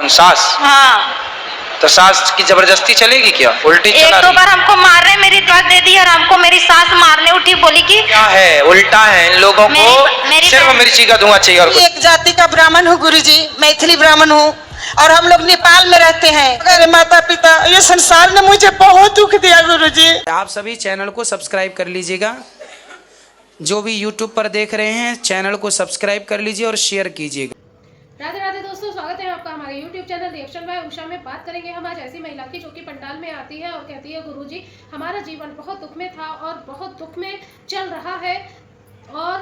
सास? हाँ। तो सास की जबरदस्ती चलेगी क्या? उल्टी चला एक दो रही बार हमको मारने मेरी दाद दे दी और हमको मेरी सास मारने उठी, बोली कि क्या है? उल्टा है इन लोगों को, मेरी सिर्फ मिर्ची का धुआं चाहिए और कुछ। एक जाति का ब्राह्मण हूँ गुरुजी, मैथिली ब्राह्मण हूँ और हम लोग नेपाल में रहते हैं। अरे माता पिता, ये संसार ने मुझे बहुत दुख दिया गुरुजी। आप सभी चैनल को सब्सक्राइब कर लीजिएगा। जो भी यूट्यूब पर देख रहे हैं चैनल को सब्सक्राइब कर लीजिए और शेयर कीजिएगा। राधे राधे दोस्तों, स्वागत है आपका हमारे YouTube channel reaction by Usha में। बात करेंगे हम आज ऐसी महिला की जो कि पंडाल में आती है और कहती है गुरुजी हमारा जीवन बहुत दुख में था और बहुत दुख में चल रहा है और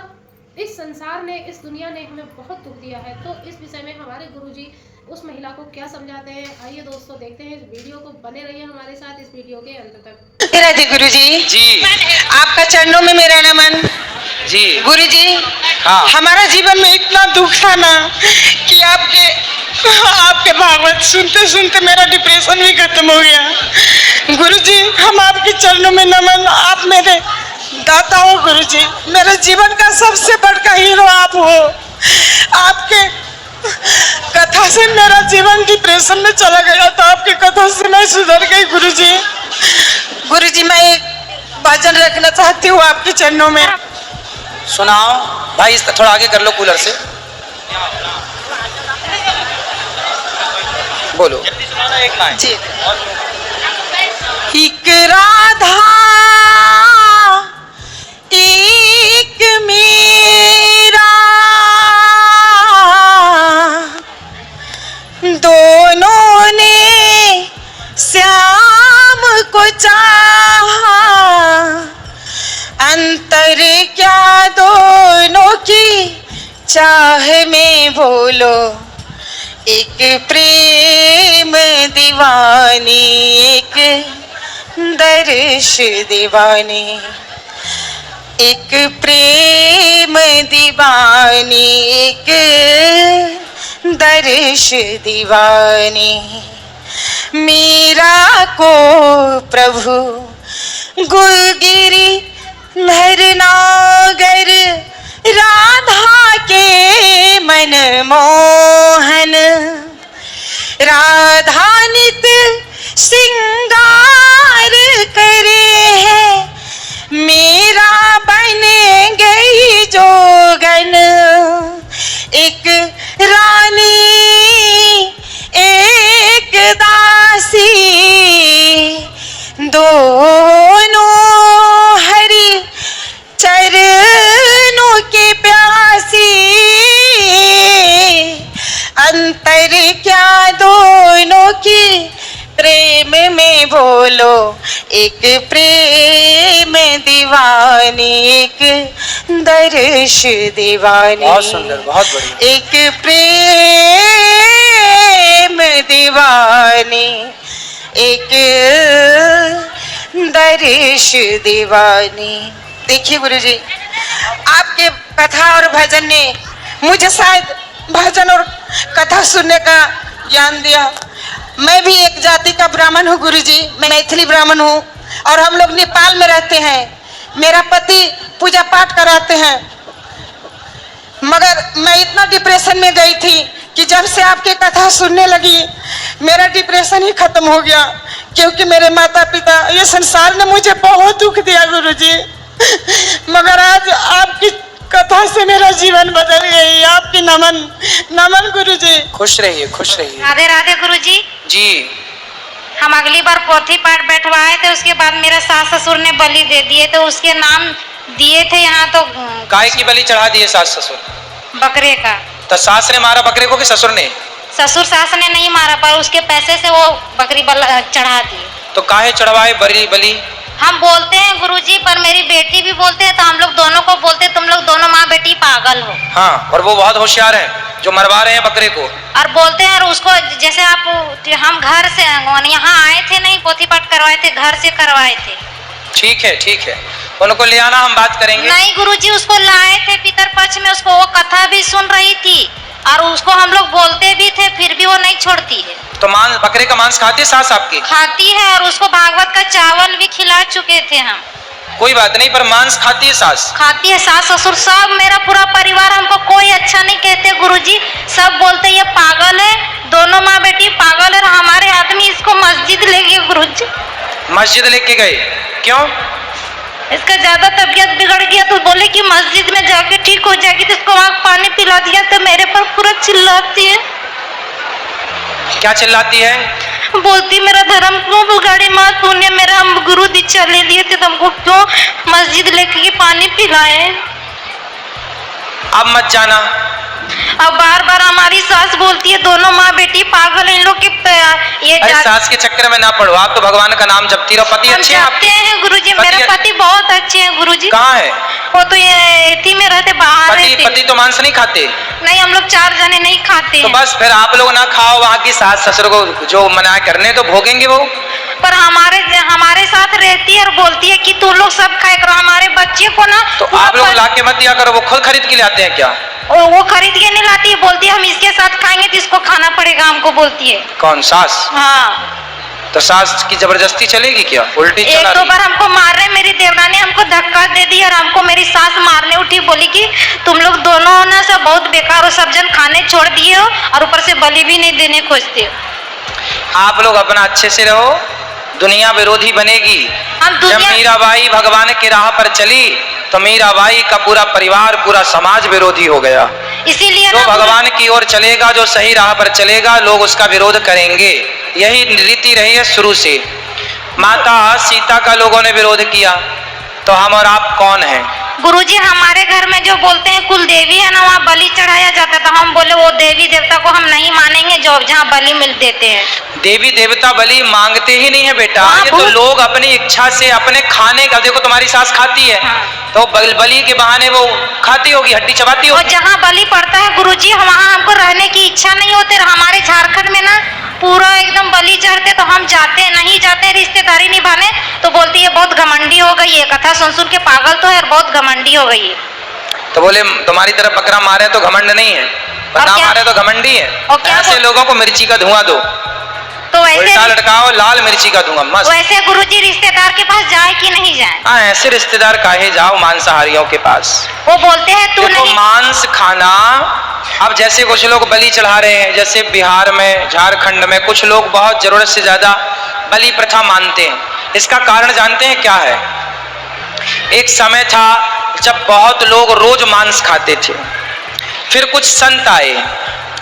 इस संसार ने, इस दुनिया ने हमें बहुत दुख दिया है। तो इस विषय में हमारे गुरुजी उस महिला को क्या समझाते हैं, आइए दोस्तों देखते हैं इस वीडियो को। बने रहिए हमारे साथ इस वीडियो के अंत तक। राधे गुरुजी जी। आपका चरणों में मेरा नमन। जी गुरुजी, हाँ। हमारा जीवन में इतना दुख था ना कि आपके भागवत सुनते सुनते मेरा डिप्रेशन भी खत्म हो गया। गुरुजी, हम आपके चरणों में नमन। आप मेरे दाता हो गुरुजी, मेरे जीवन का सबसे बड़ा हीरो आप हो। आपके कथा से मेरा जीवन डिप्रेशन में चला गया था, आपकी कथा से मैं सुधर गई गुरुजी। गुरुजी, मैं एक भजन रखना चाहती हूँ आपके चरणों में। सुनाओ भाई, इस थोड़ा आगे कर लो कूलर से, बोलो एक लाइन जी। एक राधा एक मेरा, दोनों ने श्याम को चाहा, अंतर क्या दोनों की चाह में बोलो, एक प्रेम दीवानी एक दर्श दीवानी, एक प्रेम दीवानी एक दर्श दीवानी। मीरा को प्रभु गुलगिरी नरनागर, राधा के मन मोहन, राधा नित श्रृंगार करे है, मेरा बन गई जोगन, एक रानी एक दासी, दोनों हरि चरणों के प्यासी, अंतर क्या दोनों की प्रेम में बोलो, एक प्रेम दीवानी एक दर्श दीवानी। बहुत सुंदर, बहुत बढ़िया। एक प्रेम दीवानी एक दर्श दीवानी। देखिए गुरुजी, आपके कथा और भजन ने मुझे शायद भजन और कथा सुनने का ज्ञान दिया। मैं भी एक जाति का ब्राह्मण हूँ गुरुजी, मैं मैथिली ब्राह्मण हूँ और हम लोग नेपाल में रहते हैं। मेरा पति पूजा पाठ कराते हैं, मगर मैं इतना डिप्रेशन में गई थी कि जब से आपके कथा सुनने लगी मेरा डिप्रेशन ही खत्म हो गया, क्योंकि मेरे माता पिता, ये संसार ने मुझे बहुत दुख दिया गुरुजी, मगर आज आपकी कथा से मेरा जीवन बदल गई। आपकी नमन नमन गुरुजी। खुश रहिए, खुश रहिए। राधे राधे गुरुजी। जी। हम अगली बार पोथी पाठ बैठवाए थे, उसके बाद मेरा सास ससुर ने बलि दे दिए, तो उसके नाम दिए थे यहाँ। तो गाय की बलि चढ़ा दिए सास ससुर? बकरे का। तो सास ने मारा बकरे को कि ससुर ने? ससुर सास ने नहीं मारा, पर उसके पैसे से वो बकरी चढ़ा दिए। तो काहे चढ़वाए बलि? हम बोलते हैं गुरुजी, पर मेरी बेटी भी बोलते हैं, तो हम लोग दोनों को बोलते हैं तुम लोग दोनों माँ बेटी पागल हो। हाँ, और वो बहुत होशियार हैं जो मरवा रहे हैं बकरे को। और बोलते हैं, और उसको जैसे हम घर से यहाँ आए थे, नहीं पोथी पाठ करवाए थे, घर से करवाए थे। ठीक है, ठीक है, उनको ले आना, हम बात करेंगे। नहीं गुरुजी, उसको लाए थे पितर पक्ष में, उसको वो कथा भी सुन रही थी और उसको हम लोग बोलते भी थे, फिर भी वो नहीं छोड़ती है। तो बकरे का मांस खाती है सास आपकी? खाती है, और उसको भागवत का चावल भी खिला चुके थे हम। कोई बात नहीं, पर मांस खाती है सास? खाती है, सास ससुर सब, मेरा पूरा परिवार। हमको कोई अच्छा नहीं कहते गुरुजी, सब बोलते ये पागल है, दोनों माँ बेटी मस्जिद ले गए गुरुजी। मस्जिद लेके गए, क्यों? इसका ज्यादा तबीयत बिगड़ गया तो बोले कि मस्जिद में जाके ठीक हो जाएगी, तो इसको वहाँ पानी पिला दिया तो मेरे पर पूरा चिल्लाती है। क्या चिल्लाती है? बोलती मेरा धर्म क्यों बिगाड़ी माँ तूने, मेरा हम गुरु दीक्षा ले लिए थे, तुमको क्यों मस्जिद लेके पानी पिलाए। अब मत जाना। अब बार बार हमारी सास बोलती है, दोनों माँ बेटी पागल इन लोग के ये अरे सास के चक्कर में ना पड़ो, आप तो भगवान का नाम जपती रहो। पति अच्छे हैं आपके? हैं गुरुजी, मेरे पति बहुत अच्छे हैं गुरुजी। कहाँ है वो तो ये एथी में रहते, बाहर रहते। पति तो मांस नहीं खाते? नहीं, हम लोग 4 जने नहीं खाते तो हैं। बस फिर आप लोग ना खाओ, वहाँ की सास ससुर को जो मना करने तो भोगेंगे वो। पर हमारे साथ रहती है और बोलती है कि तुम लोग सब खाए करो, हमारे बच्चे को ना। तो आप लोग ला के मत दिया करो, वो खुद खरीद के लाते हैं क्या? वो खरीद के नहीं लाती है, बोलती है हम इसके साथ खाएंगे तो इसको खाना पड़ेगा हमको, बोलती है। कौन, सास? हाँ। तो सास की जबरदस्ती चलेगी क्या? उल्टी चला एक 2 बार हमको मार रहे, मेरी देवरानी हमको धक्का दे दी और हमको मेरी सास मारने उठी, बोली कि तुम लोग दोनों ना सब बहुत बेकार हो, सब जन खाने छोड़ दिए हो और ऊपर से बलि भी नहीं देने खोजते हो। आप लोग अपना अच्छे से रहो, दुनिया विरोधी बनेगी। जब मीराबाई भगवान की राह पर चली तो मीराबाई का पूरा परिवार, पूरा समाज विरोधी हो गया। इसीलिए जो भगवान की ओर चलेगा, जो सही राह पर चलेगा, लोग उसका विरोध करेंगे। यही रीति रही है शुरू से। माता सीता का लोगों ने विरोध किया, तो हम और आप कौन हैं? गुरुजी, हमारे घर में जो बोलते हैं कुल देवी है ना, वहाँ बलि चढ़ाया जाता, तो हम बोले वो देवी देवता को हम नहीं मानेंगे जो जहाँ बलि मिल देते हैं। देवी देवता बलि मांगते ही नहीं है बेटा, ये तो लोग अपनी इच्छा से अपने खाने का। देखो तुम्हारी सास खाती है, तो बलि के बहाने वो खाती होगी, हड्डी चबाती होगी। और जहाँ बलि पड़ता है गुरुजी, वहाँ हमको रहने की इच्छा नहीं होती। हमारे झारखंड में ना पूरा एकदम बलि चढ़ते, तो हम जाते नहीं जाते रिश्तेदारी निभाने, तो बोलती है बहुत घमंडी हो गई है, कथा सुन के पागल तो है और बहुत घमंडी हो गई है। तो बोले तुम्हारी तरफ बकरा मारे तो घमंड नहीं है, और ना मारे तो घमंडी है। ऐसे लोगों को मिर्ची का धुआं दो, तो उल्टा लटकाओ, लाल मिर्ची का धुआं मस्त। वैसे गुरुजी रिश्तेदार के पास जाए कि नहीं जाए? हाँ, ऐसे रिश्तेदार काहे जाओ मांसाहारियों के पास। वो बोलते हैं तू नहीं। मांस खाना, अब जैसे कुछ लोग बलि चढ़ा रहे हैं, जैसे बिहार में, झारखंड में कुछ लोग बहुत जरूरत से ज्यादा बलि प्रथा मानते हैं। इसका कारण जानते हैं क्या है? एक समय था जब बहुत लोग रोज मांस खाते थे, फिर कुछ संत आए,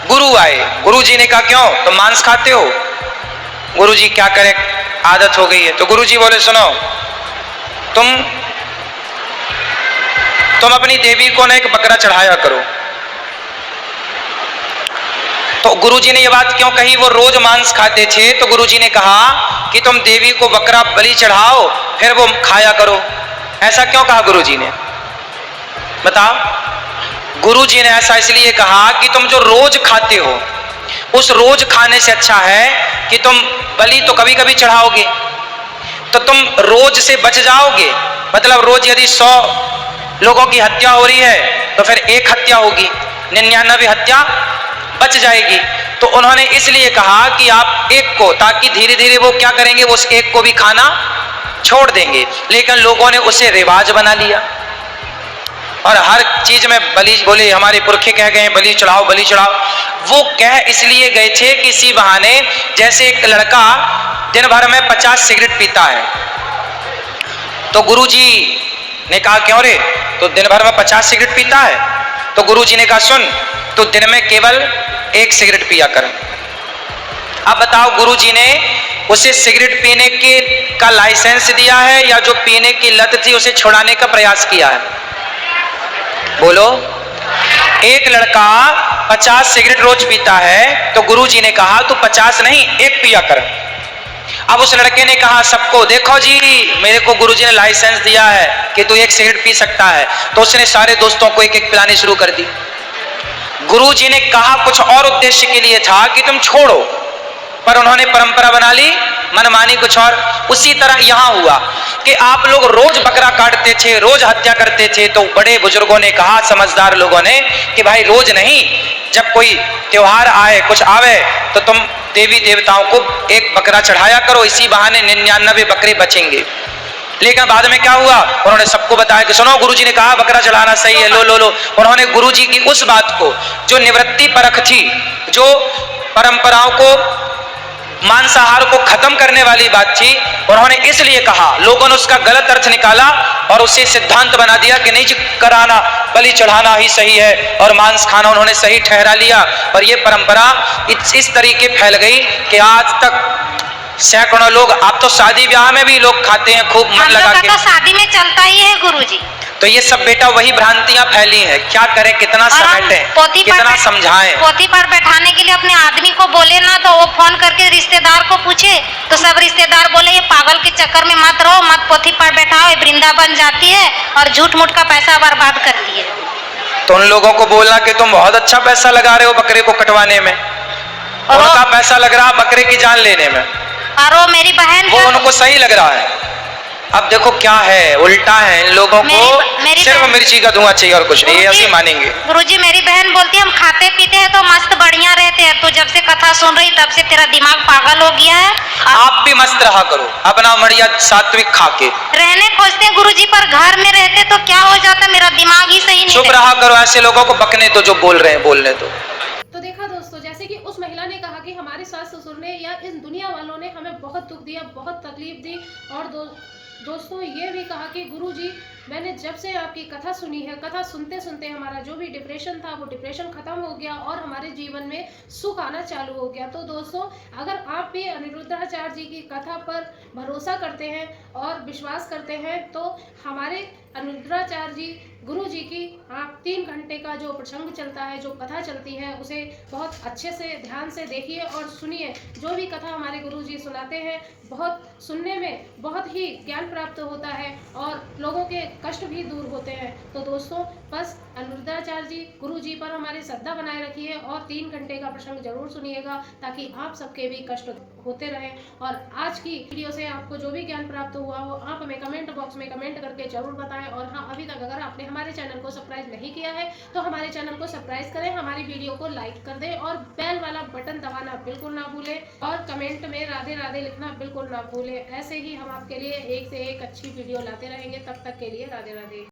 गुरु आए, गुरु जी ने कहा क्यों तुम मांस खाते हो? गुरु जी क्या करें, आदत हो गई है। तो गुरु जी बोले सुनो, तुम अपनी देवी को ना एक बकरा चढ़ाया करो। तो गुरुजी ने ये बात क्यों कही? वो रोज मांस खाते थे, तो गुरुजी ने कहा कि तुम देवी को बकरा बलि चढ़ाओ, फिर वो खाया करो। ऐसा क्यों कहा गुरुजी ने, बताओ? गुरुजी ने ऐसा इसलिए कहा कि तुम जो रोज खाते हो, उस रोज खाने से अच्छा है कि तुम बलि तो कभी कभी चढ़ाओगे, तो तुम रोज से बच जाओगे। मतलब रोज यदि 100 लोगों की हत्या हो रही है, तो फिर 1 हत्या होगी, 99 हत्या बच जाएगी। तो उन्होंने इसलिए कहा कि आप 1 को, ताकि धीरे धीरे वो क्या करेंगे, वो उस 1 को भी खाना छोड़ देंगे। लेकिन लोगों ने उसे रिवाज बना लिया और हर चीज में बलि, बोले हमारे पुरखे कह गए बलि चढ़ाओ बलि चढ़ाओ। वो कह इसलिए गए थे कि इसी बहाने, जैसे एक लड़का दिन भर में 50 सिगरेट पीता है, तो गुरुजी ने कहा क्यों रे, तो दिन भर में 50 सिगरेट पीता है? तो गुरुजी ने कहा सुन, तो दिन में केवल 1 सिगरेट पिया कर। अब बताओ, गुरुजी ने उसे सिगरेट पीने का लाइसेंस दिया है या जो पीने की लत थी उसे छुड़ाने का प्रयास किया है? बोलो। एक लड़का 50 सिगरेट रोज पीता है, तो गुरुजी ने कहा तू 50 नहीं 1 पिया कर। अब उस लड़के ने कहा सबको, देखो जी मेरे को गुरुजी ने लाइसेंस दिया है कि तू 1 सिगरेट पी सकता है। तो उसने सारे दोस्तों को 1-1 पिलानी शुरू कर दी। गुरुजी ने कहा कुछ और उद्देश्य के लिए था कि तुम छोड़ो, पर उन्होंने परंपरा बना ली, मनमानी कुछ और। उसी तरह यहां हुआ कि आप लोग रोज बकरा काटते थे, रोज हत्या करते थे, तो बड़े बुजुर्गों ने कहा, समझदार लोगों ने, कि भाई रोज नहीं, जब कोई त्योहार आए, कुछ आवे, तो तुम देवी देवताओं को 1 बकरा चढ़ाया करो, इसी बहाने 99 बकरे बचेंगे। लेकिन बाद में क्या हुआ, उन्होंने सबको बताया कि सुनो गुरुजी ने कहा बकरा चढ़ाना सही है, लो लो लो। उन्होंने गुरुजी की उस बात को, जो निवृत्ति परख थी, जो परंपराओं को मांसाहार को खत्म करने वाली बात थी। उन्होंने इसलिए कहा, लोगों ने उसका गलत अर्थ निकाला और उसे सिद्धांत बना दिया कि नहीं जी, कराना बलि चढ़ाना ही सही है और मांस खाना उन्होंने सही ठहरा लिया। और ये परंपरा इस तरीके फैल गई कि आज तक सैकड़ों लोग, अब तो शादी ब्याह में भी लोग खाते हैं खूब मन लगा के। तो शादी में चलता ही है गुरुजी। तो ये सब बेटा वही भ्रांतियां फैली हैं। क्या करें, कितना समेटें, कितना समझाएं। पोथी पर बैठाने के लिए अपने आदमी को बोले ना, तो वो फोन करके रिश्तेदार को पूछे तो सब रिश्तेदार बोले ये पागल के चक्कर में मत रहो, मत पोथी पर बैठाओ, ये वृंदावन जाती है और झूठ मूठ का पैसा बर्बाद करती है। तो उन लोगों को बोलना कि तुम बहुत अच्छा पैसा लगा रहे हो बकरे को कटवाने में, उनका पैसा लग रहा बकरे की जान लेने में, और वो मेरी बहन, वो उनको सही लग रहा है। अब देखो क्या है, उल्टा है। इन लोगों को सिर्फ मिर्ची का धुआं चाहिए और कुछ नहीं, ये ऐसे मानेंगे। गुरुजी मेरी बहन बोलती है हम खाते पीते हैं तो मस्त बढ़िया रहते हैं, तो जब से कथा सुन रही तब से तेरा दिमाग पागल हो गया है। आप भी मस्त रहा करो, अपना बढ़िया सात्विक खा के रहने खोजते हैं गुरुजी, पर घर में रहते तो क्या हो जाता, मेरा दिमाग ही सही नहीं। चुप रहा करो, ऐसे लोगों को बकने दो जो बोल रहे हैं, बोलने दो। तो देखा दोस्तों, जैसे कि उस महिला ने कहा कि हमारे सास ससुर ने या इस दुनिया वालों ने हमें बहुत दुख दिया, बहुत तकलीफ दी। और दोस्तों ये भी कहा कि गुरुजी मैंने जब से आपकी कथा सुनी है, कथा सुनते सुनते हमारा जो भी डिप्रेशन था वो डिप्रेशन खत्म हो गया और हमारे जीवन में सुख आना चालू हो गया। तो दोस्तों अगर आप भी अनिरुद्धाचार्य जी की कथा पर भरोसा करते हैं और विश्वास करते हैं तो हमारे अनिरुद्धाचार्य जी गुरु जी की आप 3 घंटे का जो प्रसंग चलता है, जो कथा चलती है, उसे बहुत अच्छे से ध्यान से देखिए और सुनिए। जो भी कथा हमारे गुरु जी सुनाते हैं बहुत सुनने में बहुत ही ज्ञान प्राप्त होता है और लोगों के कष्ट भी दूर होते हैं। तो दोस्तों बस अनिरुद्धाचार्य जी गुरु जी पर हमारी श्रद्धा बनाए रखिए और 3 घंटे का प्रसंग जरूर सुनिएगा ताकि आप सबके भी कष्ट होते रहें। और आज की वीडियो से आपको जो भी ज्ञान प्राप्त हुआ वो आप हमें कमेंट बॉक्स में कमेंट करके जरूर बताएं। और हाँ, अभी तक अगर आपने हमारे चैनल को सब्सक्राइब नहीं किया है तो हमारे चैनल को सब्सक्राइब करें, हमारी वीडियो को लाइक कर दें और बेल वाला बटन दबाना बिल्कुल ना भूलें और कमेंट में राधे राधे लिखना बिल्कुल ना भूलें। ऐसे ही हम आपके लिए एक से एक अच्छी वीडियो लाते रहेंगे। तब तक के लिए राधे राधे।